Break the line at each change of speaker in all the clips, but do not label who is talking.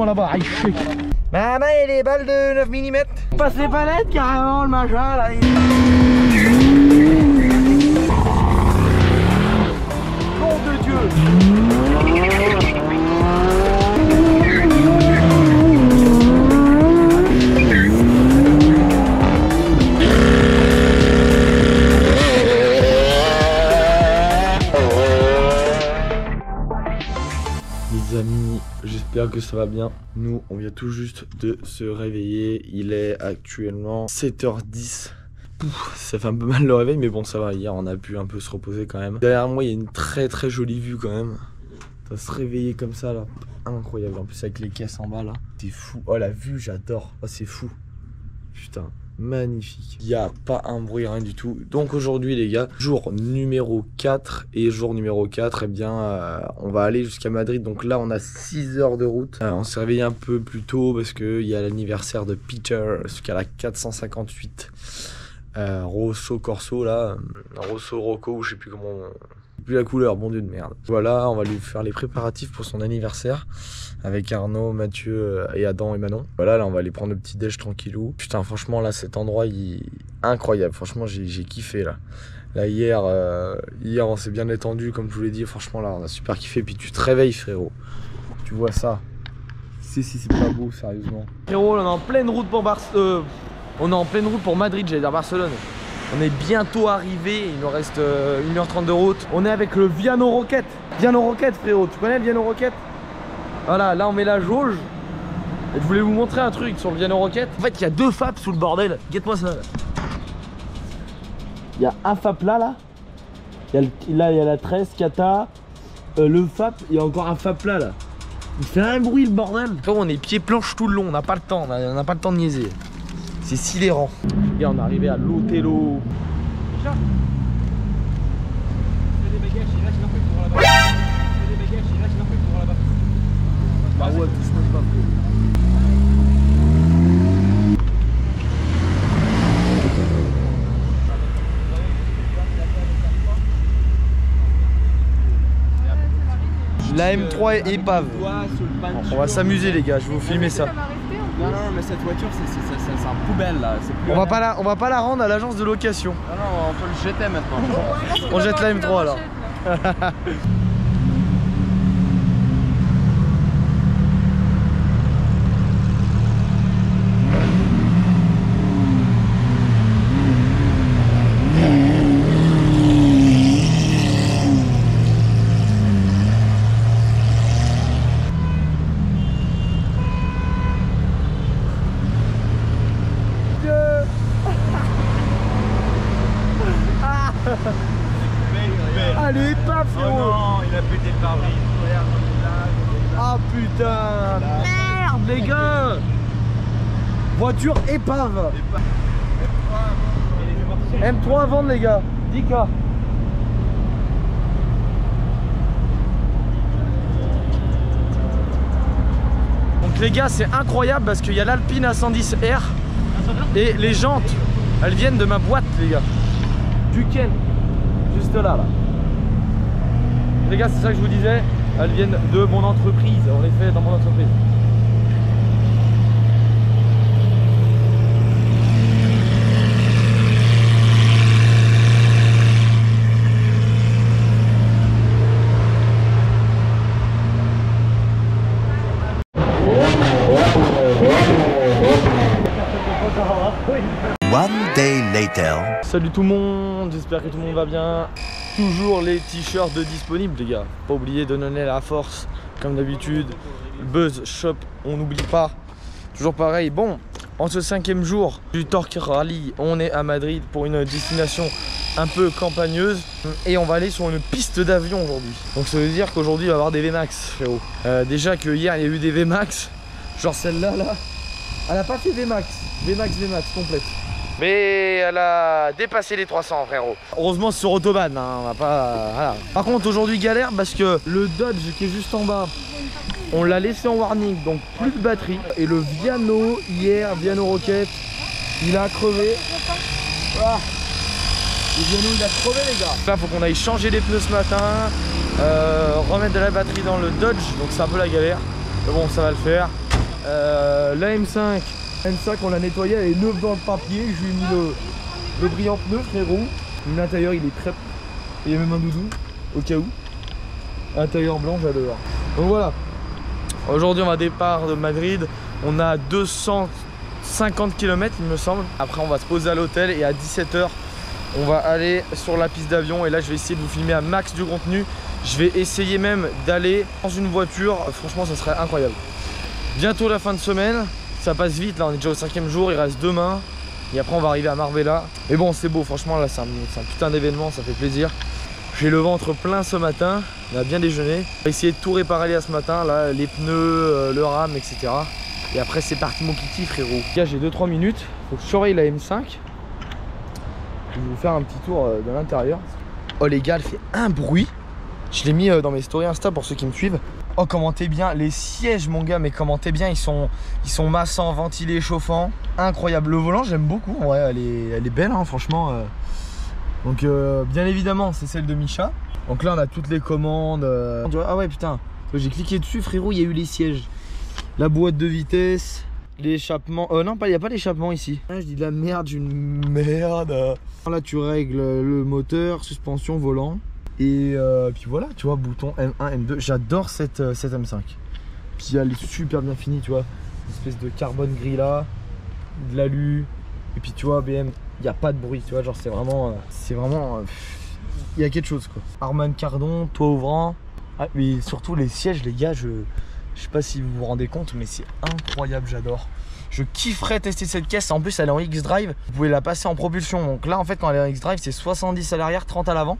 directement là-bas. Aïe, chic. Maman, il y a des balles de 9 mm. On passe les palettes carrément, le machin là. Nom de Dieu.
Les amis, j'espère que ça va bien. Nous, on vient tout juste de se réveiller. Il est actuellement 7h10. Pouf, ça fait un peu mal le réveil, mais bon, ça va. Hier, on a pu un peu se reposer quand même. Derrière moi, il y a une très très jolie vue quand même. Ça se réveiller comme ça là, incroyable. En plus, avec les caisses en bas là, c'est fou. Oh, la vue, j'adore. Oh, c'est fou. Putain. Magnifique. Il n'y a pas un bruit, rien du tout. Donc aujourd'hui les gars, jour numéro 4. Et jour numéro 4, eh bien on va aller jusqu'à Madrid. Donc là on a 6 heures de route. On s'est réveillé un peu plus tôt parce qu'il y a l'anniversaire de Peter jusqu'à la 458 Rosso Corso là. Rosso Rocco ou je sais plus comment... Plus la couleur, bon dieu de merde. Voilà, on va lui faire les préparatifs pour son anniversaire avec Arnaud, Mathieu et Adam et Manon. Voilà, là on va aller prendre le petit déj tranquillou. Putain, franchement là cet endroit il est incroyable. Franchement j'ai kiffé là. Là hier on s'est bien détendu comme je vous l'ai dit. Franchement là on a super kiffé. Puis tu te réveilles frérot. Tu vois ça. Si c'est pas beau sérieusement. Frérot, on est en pleine route pour on est en pleine route pour Madrid, j'allais dire Barcelone. On est bientôt arrivé, il nous reste 1h30 de route. On est avec le Viano Rocket. Viano Rocket frérot, tu connais le Viano Rocket? Voilà, là on met la jauge. Et je voulais vous montrer un truc sur le Viano Rocket. En fait il y a deux FAP sous le bordel, guette-moi ça. Il y a un FAP là. Là il y a la 13, Kata, le FAP, il y a encore un FAP là. Il fait un bruit le bordel. Frérot, on est pieds planches tout le long, on n'a pas le temps, on n'a pas le temps de niaiser. C'est sidérant. Et on est arrivé à l'Otello. Déjà des bagages, il reste pour là-bas. Des bagages, il reste pour là-bas. Bah ouais, tout se passe pas. La M3 épave. On va s'amuser les gars, je vais vous filmer ça.
Non, mais cette voiture c'est un poubelle là.
On va pas la rendre à l'agence de location.
Non, on peut le jeter maintenant.
On jette la M3 alors. Allez, pas frérot.
Oh non, il a pété le pare-brise.
Ah putain. Merde les gars. Voiture épave. M3 à vendre les gars. 10K. Donc les gars c'est incroyable parce qu'il y a l'Alpine A110R. Et les jantes elles viennent de ma boîte les gars. Duquel. Juste là. Les gars, c'est ça que je vous disais, elles viennent de mon entreprise, on les fait dans mon entreprise.
One day later.
Salut tout le monde, j'espère que tout le monde va bien. Toujours les t-shirts disponibles les gars. Pas oublier de donner la force comme d'habitude. Buzz Shop, on n'oublie pas. Toujours pareil. Bon, en ce 5e jour du Torque Rally, on est à Madrid pour une destination un peu campagneuse. Et on va aller sur une piste d'avion aujourd'hui. Donc ça veut dire qu'aujourd'hui il va y avoir des VMAX frérot. Déjà que hier il y a eu des VMAX. Genre celle-là là. Elle a pas fait VMAX complète. Mais elle a dépassé les 300 frérot. Heureusement c'est sur Autobahn, hein, on va pas... Voilà. Par contre aujourd'hui galère parce que le Dodge qui est juste en bas, on l'a laissé en warning, donc plus de batterie. Et le Viano hier, Viano Rocket, il a crevé. Ah. Le Viano il a crevé les gars. Là faut qu'on aille changer les pneus ce matin, remettre de la batterie dans le Dodge, donc c'est un peu la galère. Mais bon ça va le faire.
la M5. M5 on l'a nettoyé, elle est neuve dans le papier. Je lui ai mis le brillant pneu frérot. L'intérieur il est crêpe. Il y a même un doudou au cas où. Intérieur blanc, j'adore. Donc voilà. Aujourd'hui on va départ de Madrid. On a 250 km il me semble. Après on va se poser à l'hôtel et à 17 h on va aller sur la piste d'avion. Et là je vais essayer de vous filmer un max du contenu. Je vais essayer même d'aller dans une voiture. Franchement ça serait incroyable. Bientôt la fin de semaine. Ça passe vite là, on est déjà au 5e jour. Il reste demain. Et après on va arriver à Marbella. Mais bon c'est beau franchement là c'est un putain d'événement. Ça fait plaisir. J'ai le ventre plein ce matin, on a bien déjeuné. On va essayer de tout réparer là ce matin, là, les pneus, le RAM, etc. Et après c'est parti mon kiki frérot. Là j'ai 2-3 minutes, faut que je surveille la M5. Je vais vous faire un petit tour de l'intérieur. Oh les gars, elle fait un bruit. Je l'ai mis dans mes stories Insta pour ceux qui me suivent. Oh comment t'es bien, les sièges mon gars, mais comment t'es bien, ils sont massants, ventilés, chauffants. Incroyable, le volant j'aime beaucoup, ouais, elle est belle hein, franchement. Donc bien évidemment c'est celle de Misha. Donc là on a toutes les commandes. Ah ouais putain, j'ai cliqué dessus frérot, il y a eu les sièges. La boîte de vitesse, l'échappement. Non il n'y a pas d'échappement ici. Ah, je dis de la merde, j'ai une merde. Là tu règles le moteur, suspension, volant. Et puis voilà, tu vois, bouton M1, M2. J'adore cette M5. Puis elle est super bien finie, tu vois. Une espèce de carbone gris là, de l'alu. Et puis tu vois BM, il n'y a pas de bruit, tu vois, genre c'est vraiment il y a quelque chose quoi. Harman Kardon, toit ouvrant. Ah, mais surtout les sièges les gars, je sais pas si vous vous rendez compte mais c'est incroyable, j'adore. Je kifferais tester cette caisse, en plus elle est en X-Drive, vous pouvez la passer en propulsion. Donc là en fait quand elle est en X-Drive c'est 70 à l'arrière, 30 à l'avant.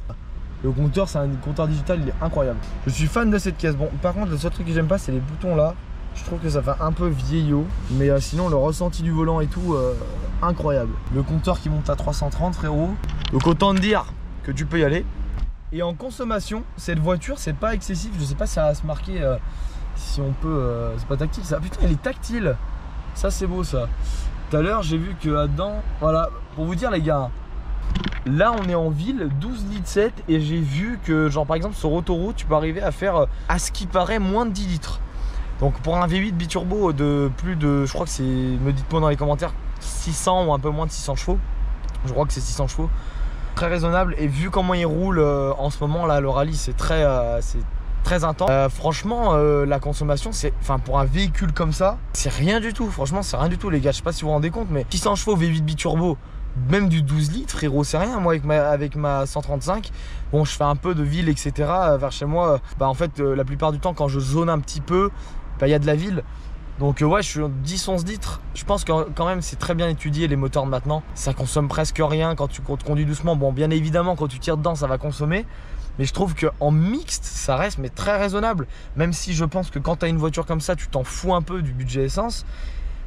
Le compteur c'est un compteur digital, il est incroyable. Je suis fan de cette caisse. Bon par contre le seul truc que j'aime pas c'est les boutons là. Je trouve que ça fait un peu vieillot. Mais sinon le ressenti du volant et tout, incroyable. Le compteur qui monte à 330 frérot. Donc autant te dire que tu peux y aller. Et en consommation, cette voiture c'est pas excessif. Je sais pas si ça va se marquer si on peut. C'est pas tactile ça. Putain elle est tactile. Ça c'est beau ça. Tout à l'heure j'ai vu que là-dedans. Voilà, pour vous dire les gars. Là on est en ville, 12 litres 7. Et j'ai vu que genre par exemple sur autoroute tu peux arriver à faire à ce qui paraît moins de 10 litres. Donc pour un V8 biturbo de plus de, je crois que c'est, me dites-moi dans les commentaires, 600 ou un peu moins de 600 chevaux. Je crois que c'est 600 chevaux. Très raisonnable et vu comment il roule en ce moment là, le rallye c'est très intense. Franchement la consommation c'est, enfin pour un véhicule comme ça, c'est rien du tout. Franchement c'est rien du tout les gars, je sais pas si vous vous rendez compte mais 600 chevaux V8 biturbo, même du 12 litres frérot c'est rien. Moi avec ma 135, bon je fais un peu de ville etc vers chez moi. En fait la plupart du temps quand je zone un petit peu, il y a de la ville. Donc ouais je suis 10-11 litres. Je pense que quand même c'est très bien étudié les moteurs de maintenant. Ça consomme presque rien quand tu conduis doucement. Bon bien évidemment quand tu tires dedans ça va consommer. Mais je trouve qu'en mixte ça reste mais très raisonnable. Même si je pense que quand tu as une voiture comme ça tu t'en fous un peu du budget essence.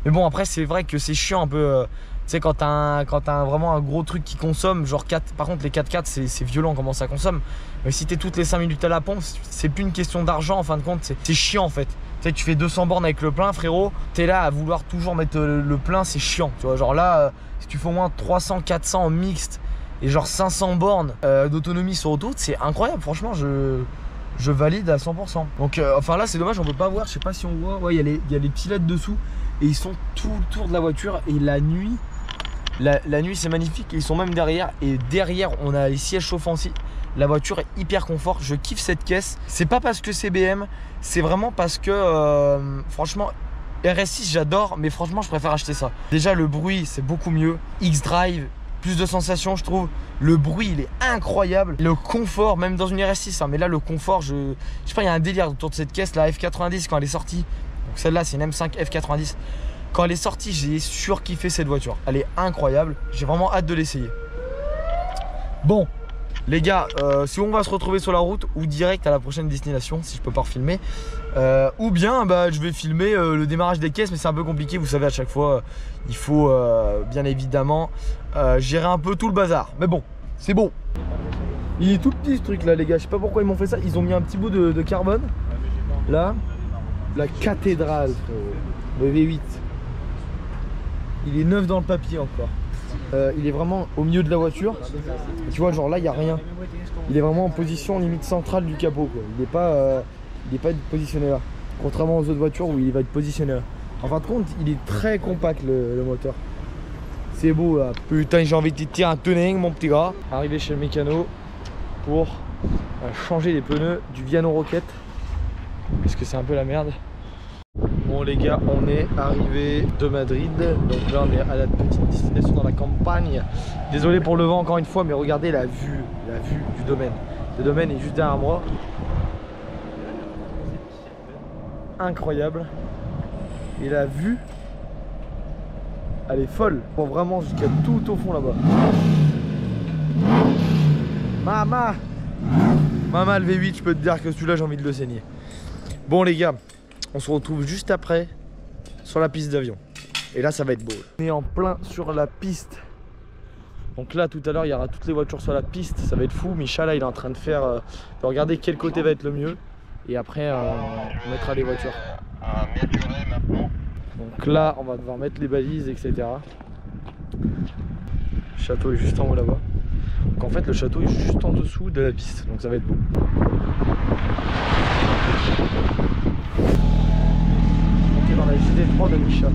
Mais bon après c'est vrai que c'est chiant un peu. Tu sais quand t'as vraiment un gros truc qui consomme, genre 4, par contre les 4x4 c'est violent comment ça consomme. Mais si t'es toutes les 5 minutes à la pompe, c'est plus une question d'argent en fin de compte, c'est chiant en fait. Tu sais tu fais 200 bornes avec le plein frérot, t'es là à vouloir toujours mettre le plein, c'est chiant. Tu vois genre là, si tu fais au moins 300, 400 en mixte et genre 500 bornes d'autonomie sur autoroute, c'est incroyable franchement, je valide à 100%. Donc enfin là c'est dommage on peut pas voir, je sais pas si on voit, ouais il y a les petits LED dessous et ils sont tout autour de la voiture et la nuit. La nuit c'est magnifique, ils sont même derrière et derrière on a les sièges chauffants aussi. La voiture est hyper confort, je kiffe cette caisse. C'est pas parce que c'est BM, c'est vraiment parce que franchement RS6 j'adore mais franchement je préfère acheter ça. Déjà le bruit c'est beaucoup mieux, X-Drive, plus de sensations je trouve. Le bruit il est incroyable, le confort même dans une RS6 hein, mais là le confort je sais pas il y a un délire autour de cette caisse, la F90 quand elle est sortie. Donc celle-là c'est une M5 F90. Quand elle est sortie, j'ai surkiffé cette voiture. Elle est incroyable. J'ai vraiment hâte de l'essayer. Bon, les gars, si on va se retrouver sur la route ou direct à la prochaine destination, si je peux pas refilmer, ou bien je vais filmer le démarrage des caisses, mais c'est un peu compliqué. Vous savez, à chaque fois, il faut bien évidemment gérer un peu tout le bazar. Mais bon, c'est bon. Il est tout petit ce truc là, les gars. Je sais pas pourquoi ils m'ont fait ça. Ils ont mis un petit bout de carbone. Là, la cathédrale, frérot. Le V8. Il est neuf dans le papier encore. Il est vraiment au milieu de la voiture. Et tu vois, genre là, il n'y a rien. Il est vraiment en position limite centrale du capot, quoi. Il n'est pas positionné là. Contrairement aux autres voitures où il va être positionné là. En fin de compte, il est très compact le moteur. C'est beau là. Putain, j'ai envie de te tirer un tuning, mon petit gars. Arrivé chez le mécano pour changer les pneus du Viano Rocket. Parce que c'est un peu la merde. Bon les gars, on est arrivé de Madrid. Donc là on est à la petite destination dans la campagne. Désolé pour le vent encore une fois, mais regardez la vue du domaine. Le domaine est juste derrière moi. Incroyable. Et la vue, elle est folle. Bon, vraiment jusqu'à tout au fond là-bas. Mama le V8, je peux te dire que celui-là j'ai envie de le saigner. Bon les gars, on se retrouve juste après sur la piste d'avion. Et là ça va être beau. On est en plein sur la piste. Donc là tout à l'heure il y aura toutes les voitures sur la piste. Ça va être fou. Micha là il est en train de faire de regarder quel côté va être le mieux. Et après on mettra les voitures. Donc là on va devoir mettre les balises, etc. Le château est juste en haut là-bas. Donc en fait le château est juste en dessous de la piste. Donc ça va être beau. On est dans la JD3 de Micha.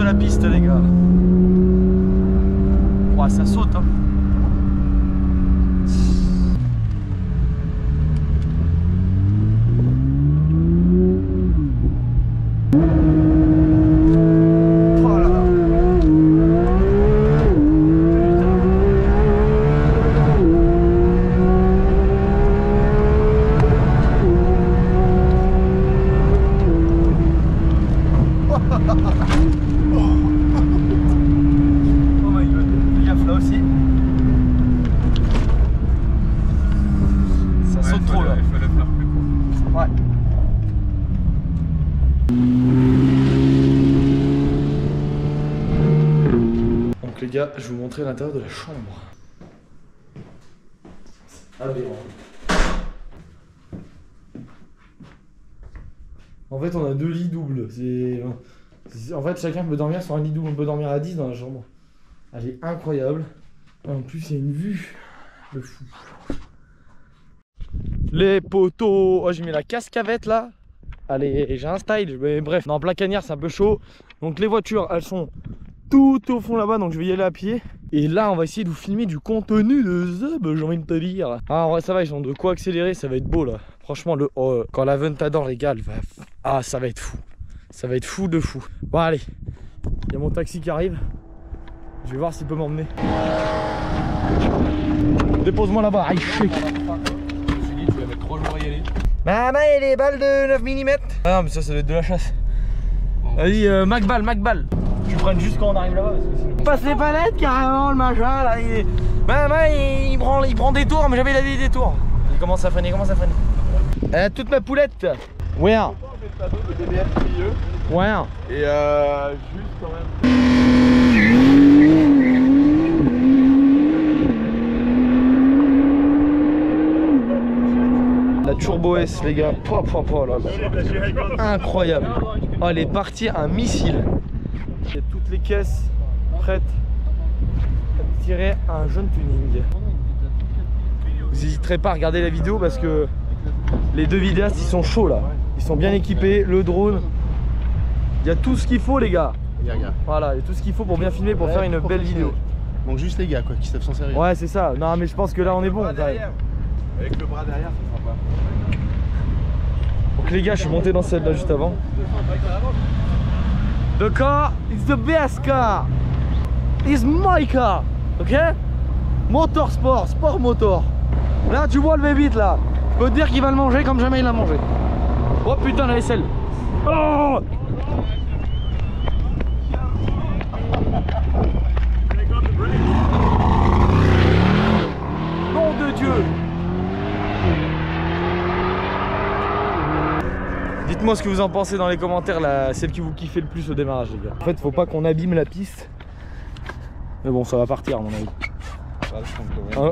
La piste les gars. Ouais, ça saute hein. Donc les gars, je vais vous montrer l'intérieur de la chambre. Aberrant. En fait on a 2 lits doubles. En fait chacun peut dormir sur un lit double, on peut dormir à 10 dans la chambre. Elle est incroyable. En plus il y a une vue de fou. Les poteaux. Oh j'ai mis la cascavette là. Allez, j'ai un style, mais bref, dans plein cagnard c'est un peu chaud. Donc les voitures elles sont tout au fond là-bas, donc je vais y aller à pied. Et là on va essayer de vous filmer du contenu de Zub, j'ai envie de te dire. Ah en vrai ça va, ils ont de quoi accélérer, ça va être beau là. Franchement quand la Aventador les gars, elle va... Ah ça va être fou. Ça va être fou de fou. Bon allez, il y a mon taxi qui arrive. Je vais voir s'il peut m'emmener. Dépose-moi là-bas, aïe chic.
Tu vas mettre 3 jours à y aller.
Maman et les balles de 9 mm. Ah non mais ça doit être de la chasse. Vas-y Macball. Tu prennes juste quand on arrive là-bas. Passe les palettes carrément le machin là. Maman il prend des tours mais jamais il a des tours. Il commence à freiner, toute ma poulette. Ouais. Ouais.
Et juste quand même.
La Turbo S les gars, là. Incroyable. Oh elle est partie un missile. Il y a toutes les caisses prêtes à tirer un jeune tuning. Vous n'hésiterez pas à regarder la vidéo parce que les deux vidéastes ils sont chauds là. Ils sont bien équipés, le drone. Il y a tout ce qu'il faut les gars. Voilà, il y a tout ce qu'il faut pour bien filmer, pour faire une belle vidéo.
Donc juste les gars quoi, qui savent s'en servir.
Ouais c'est ça, non mais je pense que là on est bon.
Avec le bras derrière, ça sera pas.
Donc les gars, je suis monté dans celle-là juste avant. The car is the best car. It's my car. Ok? Motorsport, sport motor. Là tu vois le V8 là. Je peux te dire qu'il va le manger comme jamais il l'a mangé. Oh putain la vaisselle. Oh! Nom de Dieu. Dites-moi ce que vous en pensez dans les commentaires, celle qui vous kiffait le plus au démarrage les gars. En fait faut pas qu'on abîme la piste. Mais bon ça va partir à mon avis.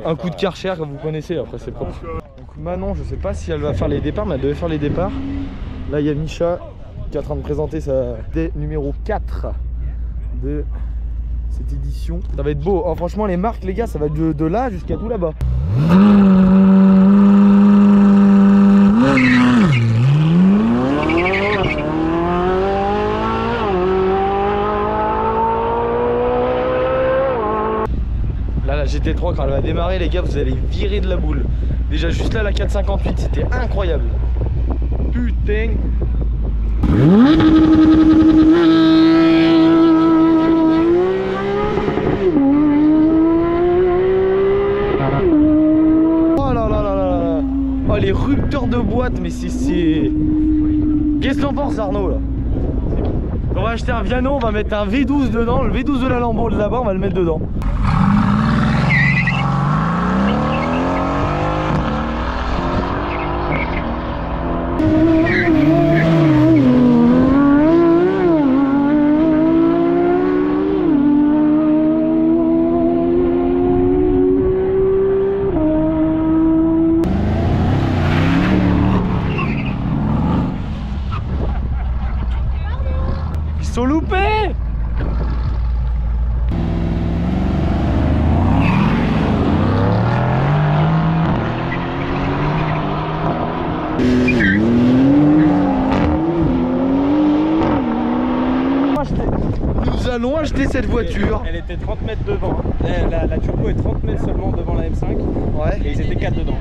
Un coup de Karcher comme vous connaissez, après c'est propre. Donc Manon je sais pas si elle va faire les départs, mais elle devait faire les départs. Là, il y a Micha qui est en train de présenter sa D numéro 4 de cette édition. Ça va être beau. Oh, franchement, les marques, les gars, ça va être de là jusqu'à tout là-bas. Là, la GT3, quand elle va démarrer, les gars, vous allez virer de la boule. Déjà, juste là, la 458, c'était incroyable. Putain. Oh là là là là. Oh, les rupteurs de boîte, mais c'est... Qu'est-ce que t'en penses, Arnaud, là? On va acheter un Viano, on va mettre un V12 dedans, le V12 de la Lambo de là-bas, on va le mettre dedans. Ils sont loupés. Nous allons acheter cette voiture.
Elle était 30 mètres devant. La turbo est 30 mètres seulement devant la M5.
Ouais.
Et ils étaient 4 dedans.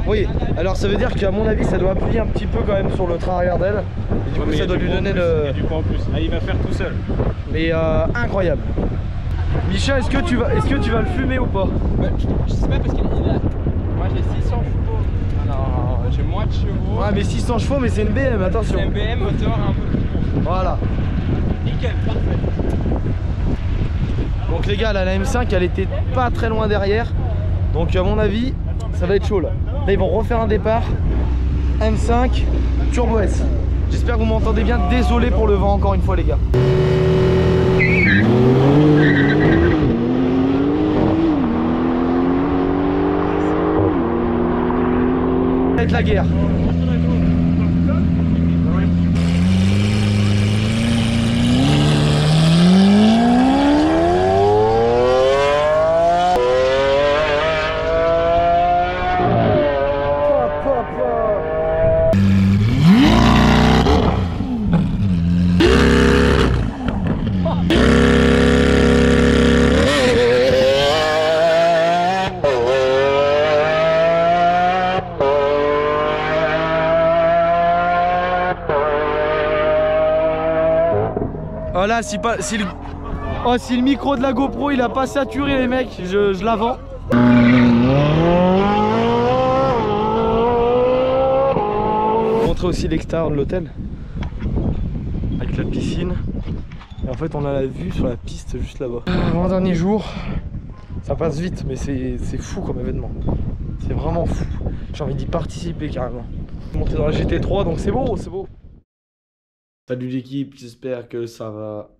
Oui, alors ça veut dire qu'à mon avis ça doit appuyer un petit peu quand même sur le train arrière d'elle. Et du coup ça doit lui donner le...
Il y a du poids en plus. Ah, il va faire tout seul.
Mais incroyable. Micha, est-ce que tu vas le fumer ou pas?
Ouais, je sais pas parce qu'il a... Moi j'ai 600 chevaux. Alors j'ai moins de chevaux.
Ouais mais 600 chevaux mais c'est une BM, attention.
C'est un BM moteur un peu plus gros.
Voilà.
Nickel, parfait.
Donc les gars là, la M5 elle était pas très loin derrière. Donc à mon avis ça va être chaud là. Là ils vont refaire un départ. M5 Turbo S. J'espère que vous m'entendez bien. Désolé pour le vent encore une fois les gars. Ça va être la guerre. Voilà, si le micro de la GoPro il a pas saturé les mecs, je la vends. Montrer aussi l'extérieur de l'hôtel avec la piscine. Et en fait on a la vue sur la piste juste là-bas. Mon dernier jour, ça passe vite mais c'est fou comme événement. C'est vraiment fou. J'ai envie d'y participer carrément. Monter dans la GT3 donc c'est beau, c'est beau.
Salut l'équipe, j'espère que ça va.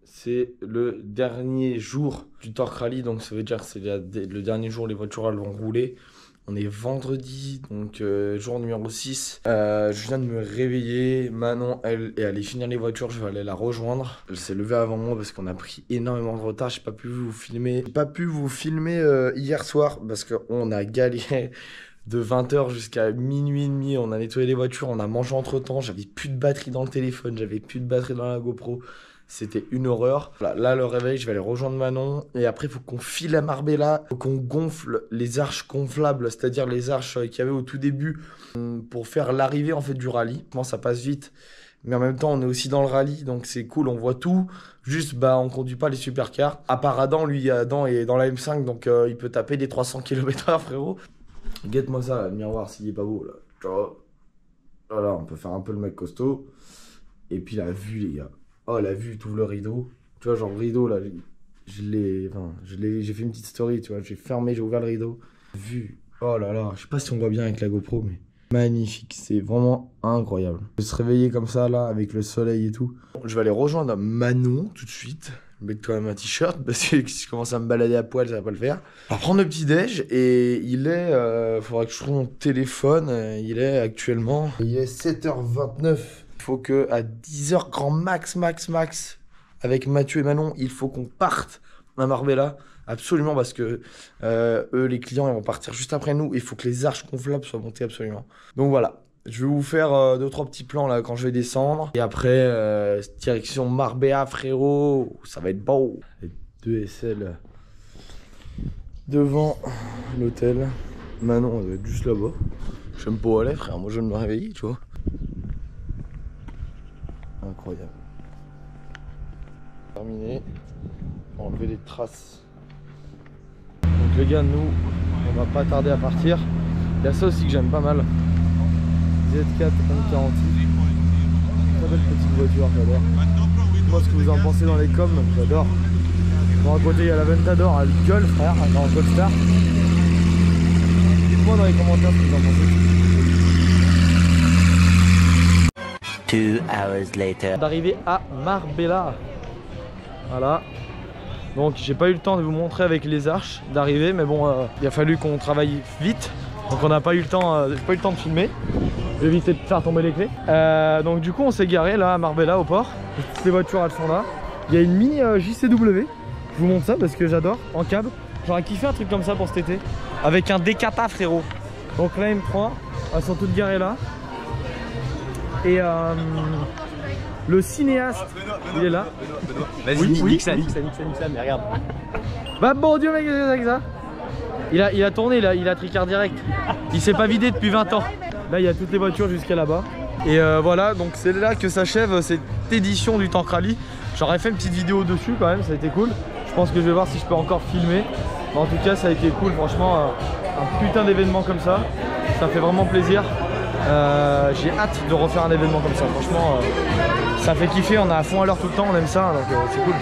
C'est le dernier jour du Torque Rally, donc ça veut dire que c'est le dernier jour où les voitures elles vont rouler. On est vendredi, donc jour numéro 6. Je viens de me réveiller. Manon, elle est allée finir les voitures, je vais aller la rejoindre. Elle s'est levée avant moi parce qu'on a pris énormément de retard. J'ai pas pu vous filmer. Hier soir parce qu'on a galéré. De 20h jusqu'à minuit et demi, on a nettoyé les voitures, on a mangé entre temps, j'avais plus de batterie dans le téléphone, j'avais plus de batterie dans la GoPro, c'était une horreur. Voilà, là le réveil, je vais aller rejoindre Manon, et après il faut qu'on file à Marbella, faut qu'on gonfle les arches gonflables, c'est-à-dire les arches qu'il y avait au tout début, pour faire l'arrivée en fait du rallye. Bon, ça passe vite, mais en même temps on est aussi dans le rallye, donc c'est cool, on voit tout, juste on conduit pas les supercars. À part Adam, lui Adam est dans la M5, donc il peut taper des 300 km/h frérot. Guette-moi ça, là, le miroir, s'il est pas beau, là. Tu vois. Voilà, on peut faire un peu le mec costaud. Et puis la vue, les gars. Oh, la vue, t'ouvres le rideau. Tu vois, genre le rideau, là, j'ai fait une petite story, tu vois. J'ai fermé, j'ai ouvert le rideau. Vue. Oh là là, je sais pas si on voit bien avec la GoPro, mais magnifique. C'est vraiment incroyable. De se réveiller comme ça, là, avec le soleil et tout. Je vais aller rejoindre Manon tout de suite. Mettre quand même un t-shirt parce que si je commence à me balader à poil ça va pas le faire. On va prendre le petit déj et il est faudra que je trouve mon téléphone, il est 7h29. Il faut que à 10h grand max, avec Mathieu et Manon, il faut qu'on parte à Marbella. Absolument, parce que eux, les clients, ils vont partir juste après nous. Il faut que les arches gonflables soient montées absolument. Donc voilà, je vais vous faire 2-3 petits plans là quand je vais descendre. Et après, direction Marbella, frérot. Ça va être beau. Les 2 SL devant l'hôtel. Manon, elle doit être juste là-bas. Je sais même pas où aller, frère. Moi, je viens de me réveiller, tu vois. Incroyable. Terminé. On va enlever les traces. Donc les gars, nous, on va pas tarder à partir. Il y a ça aussi que j'aime pas mal. Z4 M40. Très belle petite voiture, j'adore. Moi, ce que vous en pensez dans les coms, j'adore. Bon, à côté, il y a la Ventador, elle gueule, frère, dans le Polestar. Dites-moi dans les commentaires ce que vous en pensez.
2 hours later.
D'arriver à Marbella. Voilà. Donc j'ai pas eu le temps de vous montrer avec les arches d'arriver, mais bon, il a fallu qu'on travaille vite. Donc on n'a pas eu le temps, de filmer. J'ai évité de faire tomber les clés. Donc du coup on s'est garé là à Marbella au port. Toutes les voitures elles sont là. Il y a une mini JCW. Je vous montre ça parce que j'adore, en cab. J'aurais kiffé un truc comme ça pour cet été. Avec un Decata, frérot. Donc la M3, elles sont toutes garées là. Et le cinéaste, il est là.
Vas-y,
oui,
nique ça, mais regarde.
Bah bon Dieu mec, qu'est-ce que c'est que ça? Il a tourné, il a tricard direct. Il s'est pas vidé depuis 20 ans. Là il y a toutes les voitures jusqu'à là-bas. Et voilà, donc c'est là que s'achève cette édition du Tank Rally. J'aurais fait une petite vidéo dessus quand même, ça a été cool. Je pense que je vais voir si je peux encore filmer. Mais en tout cas ça a été cool, franchement, un putain d'événement comme ça. Ça fait vraiment plaisir. J'ai hâte de refaire un événement comme ça, franchement ça fait kiffer, on est à fond à l'heure tout le temps, on aime ça, donc c'est cool.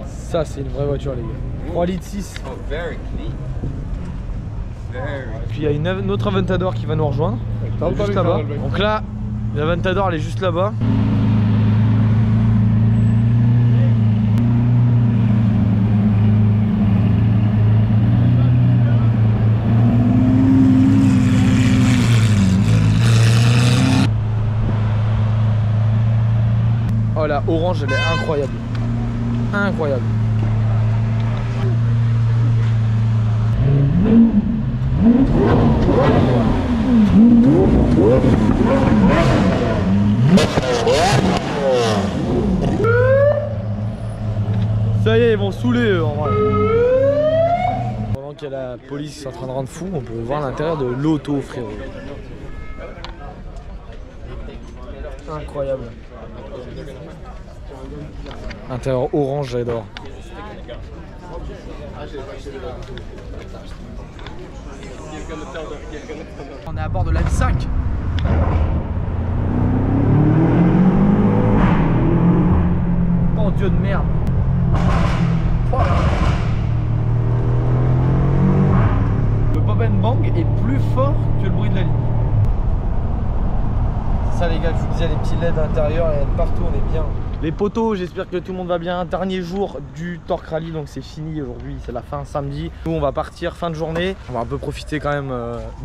Ça c'est une vraie voiture les gars, 3 litres 6. Puis il y a une autre Aventador qui va nous rejoindre, juste là-bas. Donc là, l'Aventador elle est juste là-bas. Oh la orange elle est incroyable. Incroyable. Ça y est, ils vont saouler eux en vrai. Pendant qu'il y a la police qui est en train de rendre fou, on peut voir l'intérieur de l'auto, frérot. Incroyable. Intérieur orange, j'adore. On est à bord de la M5. Oh Dieu de merde. Oh. Le pop and bang est plus fort que le bruit de la ligne. C'est ça les gars, je vous disais, les petits LED à l'intérieur, il y en a partout, on est bien. Les potos, j'espère que tout le monde va bien. Dernier jour du Torque Rally, donc c'est fini aujourd'hui, c'est la fin samedi. Nous on va partir fin de journée, on va un peu profiter quand même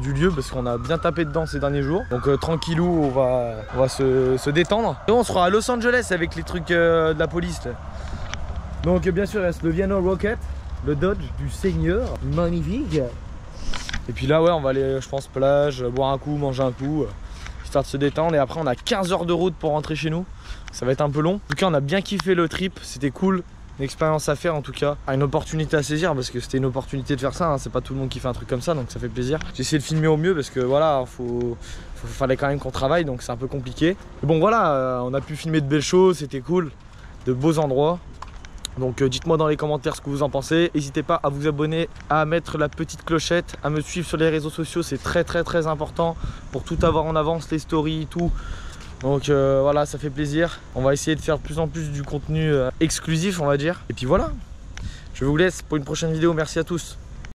du lieu parce qu'on a bien tapé dedans ces derniers jours. Donc tranquillou, on va se détendre. Et on sera à Los Angeles avec les trucs de la police là. Donc bien sûr il reste le Viano Rocket, le Dodge du Seigneur, magnifique. Et puis là ouais, on va aller je pense plage, boire un coup, manger un coup, histoire de se détendre. Et après on a 15 heures de route pour rentrer chez nous. Ça va être un peu long. En tout cas on a bien kiffé le trip, c'était cool. Une expérience à faire en tout cas, une opportunité à saisir parce que c'était une opportunité de faire ça, hein. C'est pas tout le monde qui fait un truc comme ça donc ça fait plaisir. J'ai essayé de filmer au mieux parce que voilà, fallait quand même qu'on travaille donc c'est un peu compliqué. Mais bon voilà, on a pu filmer de belles choses, c'était cool, de beaux endroits. Donc dites-moi dans les commentaires ce que vous en pensez. N'hésitez pas à vous abonner, à mettre la petite clochette, à me suivre sur les réseaux sociaux, c'est très important pour tout avoir en avance, les stories, tout. Donc voilà, ça fait plaisir. On va essayer de faire de plus en plus du contenu exclusif on va dire. Et puis voilà, je vous laisse pour une prochaine vidéo, merci à tous.